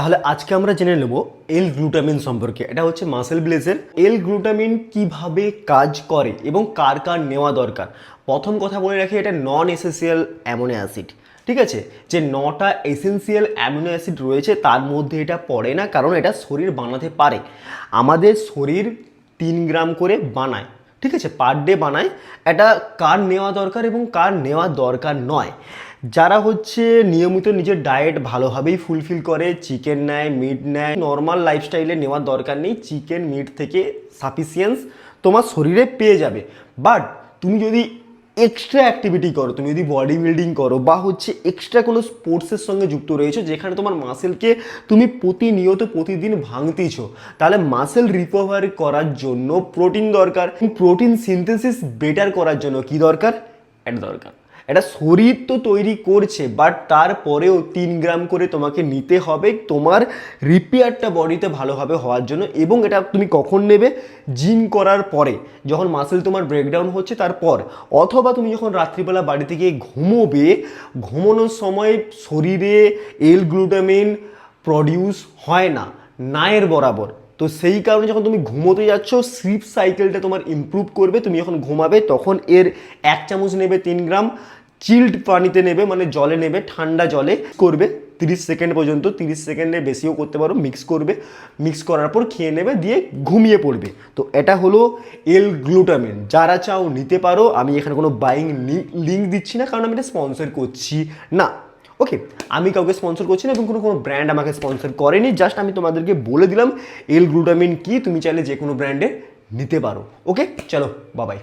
তাহলে আজকে আমরা জেনে নেব এল গ্লুটামিন সম্পর্কে। এটা হচ্ছে মাসেল ব্লেজের। এল গ্লুটামিন কিভাবে কাজ করে এবং কার কার নেওয়া দরকার। প্রথম কথা বলে রাখি, এটা নন এসেন্সিয়াল অ্যামিনো অ্যাসিড। ঠিক আছে, যে 9টা এসেন্সিয়াল অ্যামিনো অ্যাসিড রয়েছে তার মধ্যে এটা পড়ে না, কারণ এটা শরীর বানাতে পারে। আমাদের শরীর 3 গ্রাম করে বানায়, ঠিক আছে, পার ডে বানায়। এটা কার নেওয়া দরকার এবং কার নেওয়া দরকার নয়, যারা হচ্ছে নিয়মিত নিজের ডায়েট ভালোভাবেই ফুলফিল করে, চিকেন নেয়, মিট নেয়, নর্মাল লাইফস্টাইলে নেওয়ার দরকার নেই। চিকেন মিট থেকে সাফিসিয়েন্স তোমার শরীরে পেয়ে যাবে। বাট তুমি যদি এক্সট্রা অ্যাক্টিভিটি করো, তুমি যদি বডি বিল্ডিং করো বা হচ্ছে এক্সট্রা কোনো স্পোর্টসের সঙ্গে যুক্ত রয়েছো যেখানে তোমার মাসেলকে তুমি প্রতিনিয়ত প্রতিদিন ভাঙতেছো, তাহলে মাসেল রিকভারি করার জন্য প্রোটিন দরকার। প্রোটিন সিনথেসিস বেটার করার জন্য কি দরকার? এটা দরকার। এটা শরীর তো তৈরি করছে, বাট তারপরেও 3 গ্রাম করে তোমাকে নিতে হবে তোমার রিপেয়ারটা বডিতে ভালোভাবে হওয়ার জন্য। এবং এটা তুমি কখন নেবে? জিম করার পরে, যখন মাসেল তোমার ব্রেকডাউন হচ্ছে তারপর, অথবা তুমি যখন রাত্রিবেলা বাড়িতে গিয়ে ঘুমোবে, ঘুমানোর সময় শরীরে এল গ্লুটামিন প্রডিউস হয় না, নায়ের বরাবর। তো সেই কারণে যখন তুমি ঘুমোতে যাচ্ছ, স্লিপ সাইকেলটা তোমার ইমপ্রুভ করবে। তুমি যখন ঘুমাবে তখন এর 1 চামচ নেবে 3 গ্রাম, চিল্ড পানিতে নেবে, মানে জলে নেবে, ঠান্ডা জলে করবে 30 সেকেন্ড পর্যন্ত, 30 সেকেন্ডের বেশিও করতে পারো। মিক্স করবে, মিক্স করার পর খেয়ে নেবে, দিয়ে ঘুমিয়ে পড়বে। তো এটা হলো এল গ্লুটামিন। যারা চাও নিতে পারো। আমি এখানে কোনো বাইং লিঙ্ক দিচ্ছি না, কারণ আমি এটা স্পন্সর করছি না। ওকে, আমি কাউকে স্পন্সর করছি না এবং কোনো ব্র্যান্ড আমাকে স্পন্সর করেনি। জাস্ট আমি তোমাদেরকে বলে দিলাম এল গ্লুটামিন কি, তুমি চাইলে যে কোনো ব্র্যান্ডে নিতে পারো। ওকে, চলো বাবাই।